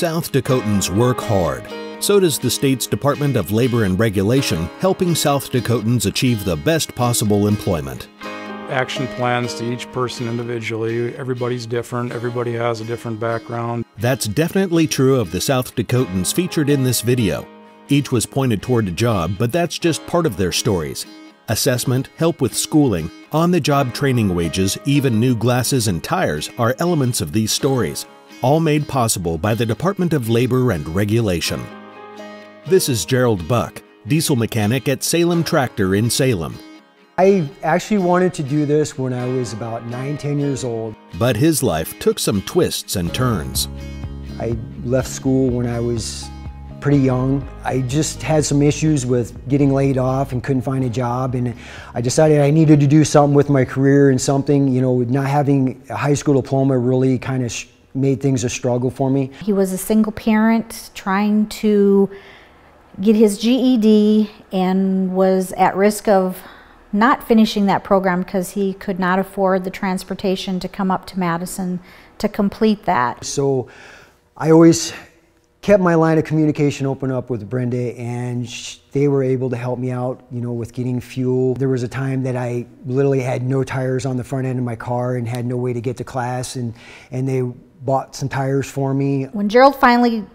South Dakotans work hard. So does the state's Department of Labor and Regulation, helping South Dakotans achieve the best possible employment. Action plans to each person individually. Everybody's different. Everybody has a different background. That's definitely true of the South Dakotans featured in this video. Each was pointed toward a job, but that's just part of their stories. Assessment, help with schooling, on-the-job training wages, even new glasses and tires are elements of these stories, all made possible by the Department of Labor and Regulation. This is Gerald Buck, diesel mechanic at Salem Tractor in Salem. I actually wanted to do this when I was about 9-10 years old. But his life took some twists and turns. I left school when I was pretty young. I just had some issues with getting laid off and couldn't find a job, and I decided I needed to do something with my career, and something, you know, not having a high school diploma really kind of made things a struggle for me. He was a single parent trying to get his GED and was at risk of not finishing that program because he could not afford the transportation to come up to Madison to complete that. So I always kept my line of communication open up with Brenda, and they were able to help me out, you know, with getting fuel. There was a time that I literally had no tires on the front end of my car and had no way to get to class, and they bought some tires for me. When Gerald finally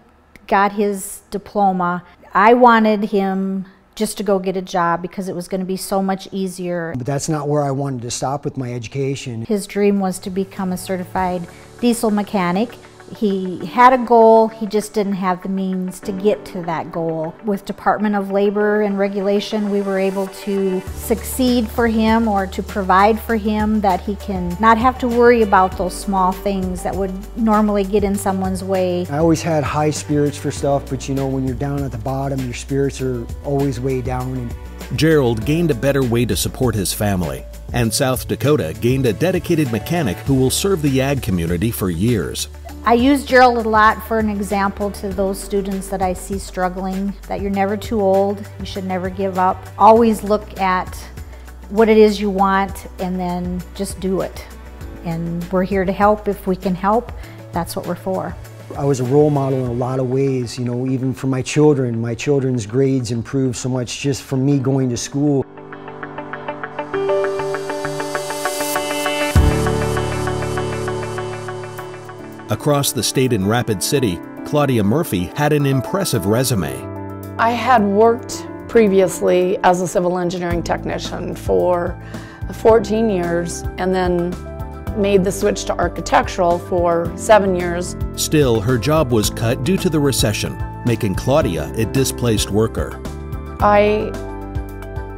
got his diploma, I wanted him just to go get a job because it was going to be so much easier. But that's not where I wanted to stop with my education. His dream was to become a certified diesel mechanic. He had a goal, he just didn't have the means to get to that goal. With Department of Labor and Regulation, we were able to succeed for him, or to provide for him, that he can not have to worry about those small things that would normally get in someone's way. I always had high spirits for stuff, but you know, when you're down at the bottom, your spirits are always way down. Gerald gained a better way to support his family, and South Dakota gained a dedicated mechanic who will serve the ag community for years. I use Gerald a lot for an example to those students that I see struggling, that you're never too old, you should never give up. Always look at what it is you want and then just do it. And we're here to help if we can help. That's what we're for. I was a role model in a lot of ways, you know, even for my children. My children's grades improved so much just from me going to school. Across the state in Rapid City, Claudia Murphy had an impressive resume. I had worked previously as a civil engineering technician for 14 years and then made the switch to architectural for 7 years. Still, her job was cut due to the recession, making Claudia a displaced worker. I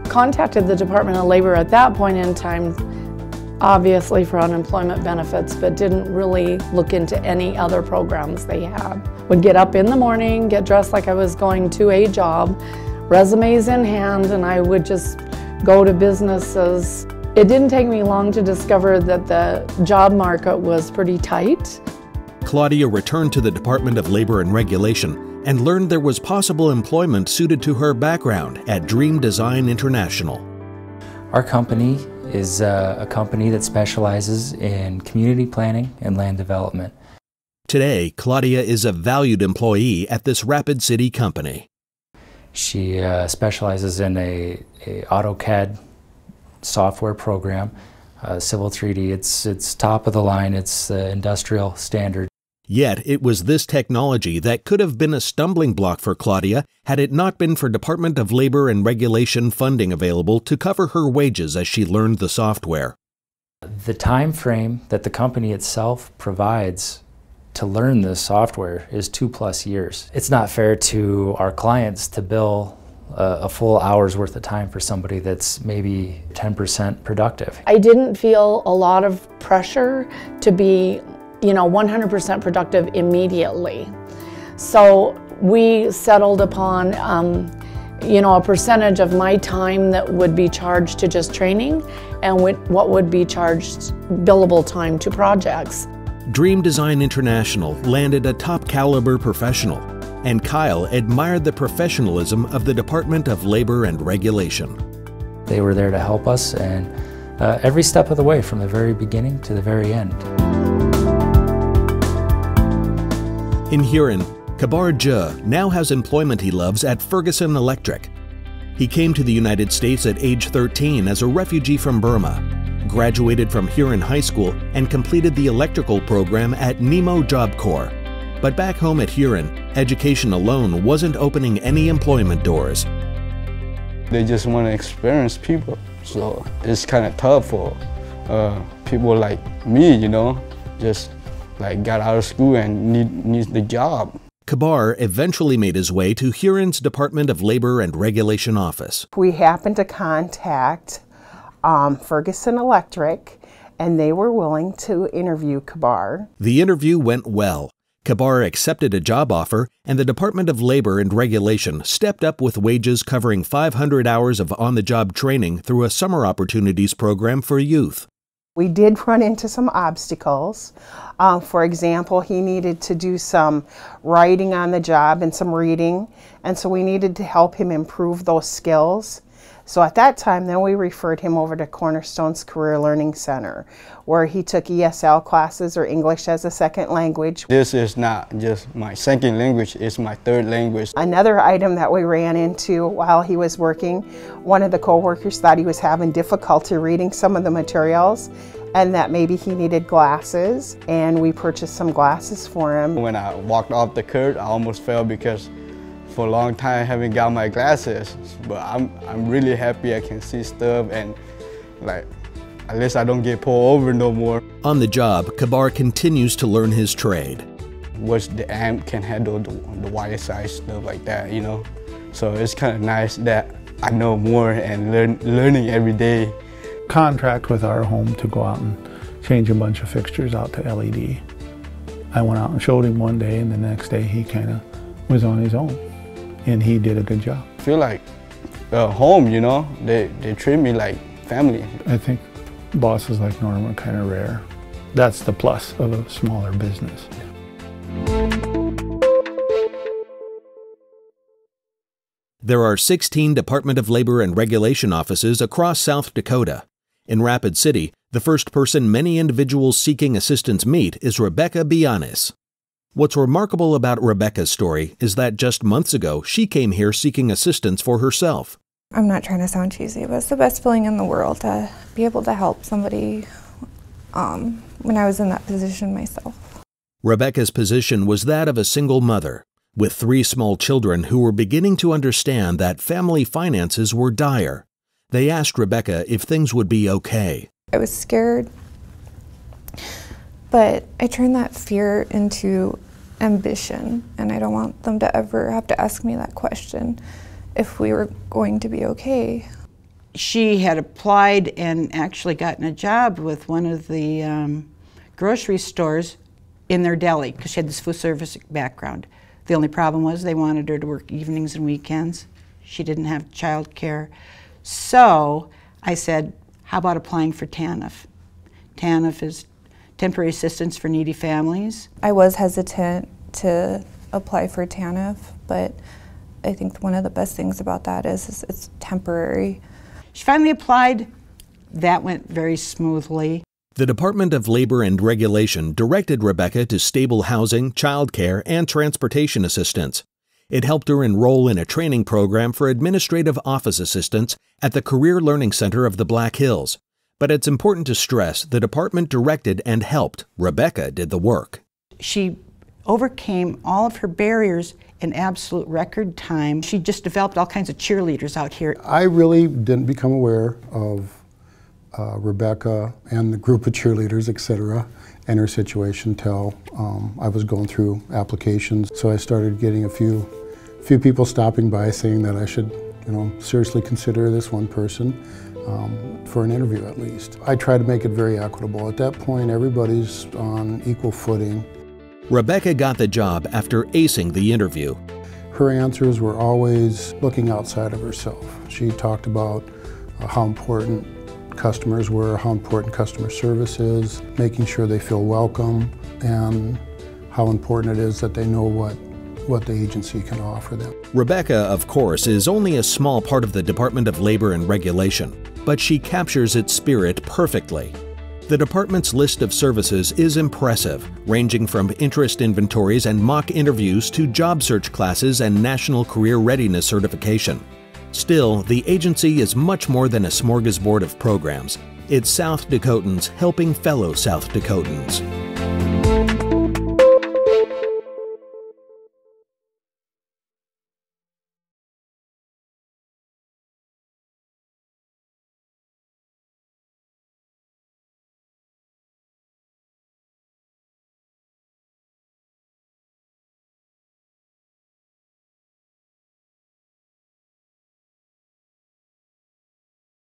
contacted the Department of Labor at that point in time, obviously for unemployment benefits, but didn't really look into any other programs they had. Would get up in the morning, get dressed like I was going to a job, resumes in hand, and I would just go to businesses. It didn't take me long to discover that the job market was pretty tight. Claudia returned to the Department of Labor and Regulation and learned there was possible employment suited to her background at Dream Design International. Our company is a company that specializes in community planning and land development. Today, Claudia is a valued employee at this Rapid City company. She specializes in a AutoCAD software program, Civil 3D. It's top of the line, it's industrial standard. Yet, it was this technology that could have been a stumbling block for Claudia had it not been for Department of Labor and Regulation funding available to cover her wages as she learned the software. The time frame that the company itself provides to learn this software is 2+ years. It's not fair to our clients to bill a full hour's worth of time for somebody that's maybe 10% productive. I didn't feel a lot of pressure to be 100% productive immediately. So we settled upon, a percentage of my time that would be charged to just training and what would be charged billable time to projects. Dream Design International landed a top caliber professional, and Kyle admired the professionalism of the Department of Labor and Regulation. They were there to help us, and every step of the way from the very beginning to the very end. In Huron, Khabar Jaw now has employment he loves at Ferguson Electric. He came to the United States at age 13 as a refugee from Burma, graduated from Huron High School, and completed the electrical program at Nemo Job Corps. But back home at Huron, education alone wasn't opening any employment doors. They just want to experience people, so it's kind of tough for people like me, you know, just like got out of school and need the job. Khabar eventually made his way to Huron's Department of Labor and Regulation office. We happened to contact Ferguson Electric, and they were willing to interview Khabar. The interview went well. Khabar accepted a job offer, and the Department of Labor and Regulation stepped up with wages covering 500 hours of on-the-job training through a summer opportunities program for youth. We did run into some obstacles. For example, he needed to do some writing on the job and some reading, and so we needed to help him improve those skills. So at that time, then we referred him over to Cornerstone's Career Learning Center, where he took ESL classes, or English as a second language. This is not just my second language, it's my third language. Another item that we ran into while he was working, one of the co-workers thought he was having difficulty reading some of the materials, and that maybe he needed glasses, and we purchased some glasses for him. When I walked off the curb, I almost fell because for a long time I haven't got my glasses, but I'm really happy I can see stuff, and like at least I don't get pulled over no more. On the job, Khabar continues to learn his trade. Which the amp can handle the wire size, stuff like that, you know. So it's kind of nice that I know more and learning every day. Contract with our home to go out and change a bunch of fixtures out to LED. I went out and showed him one day, and the next day he kind of was on his own, and he did a good job. I feel like home, you know. They treat me like family. I think bosses like Norm are kind of rare. That's the plus of a smaller business. There are 16 Department of Labor and Regulation offices across South Dakota. In Rapid City, the first person many individuals seeking assistance meet is Rebecca Bianis. What's remarkable about Rebecca's story is that just months ago, she came here seeking assistance for herself. I'm not trying to sound cheesy, but it's the best feeling in the world to be able to help somebody when I was in that position myself. Rebecca's position was that of a single mother, with 3 small children who were beginning to understand that family finances were dire. They asked Rebecca if things would be okay. I was scared, but I turned that fear into ambition, and I don't want them to ever have to ask me that question if we were going to be okay. She had applied and actually gotten a job with one of the grocery stores in their deli because she had this food service background. The only problem was they wanted her to work evenings and weekends. She didn't have child care. So I said, how about applying for TANF? TANF is Temporary Assistance for Needy Families. I was hesitant to apply for TANF, but I think one of the best things about that is it's temporary. She finally applied. That went very smoothly. The Department of Labor and Regulation directed Rebecca to stable housing, child care, and transportation assistance. It helped her enroll in a training program for administrative office assistants at the Career Learning Center of the Black Hills. But it's important to stress the department directed and helped. Rebecca did the work. She overcame all of her barriers in absolute record time. She just developed all kinds of cheerleaders out here. I really didn't become aware of Rebecca and the group of cheerleaders, etc., and her situation till I was going through applications. So I started getting a few people stopping by saying that I should, seriously consider this one person for an interview at least. I try to make it very equitable. At that point, everybody's on equal footing. Rebecca got the job after acing the interview. Her answers were always looking outside of herself. She talked about how important customers were, how important customer service is, making sure they feel welcome, and how important it is that they know what the agency can offer them. Rebecca, of course, is only a small part of the Department of Labor and Regulation, but she captures its spirit perfectly. The department's list of services is impressive, ranging from interest inventories and mock interviews to job search classes and national career readiness certification. Still, the agency is much more than a smorgasbord of programs. It's South Dakotans helping fellow South Dakotans.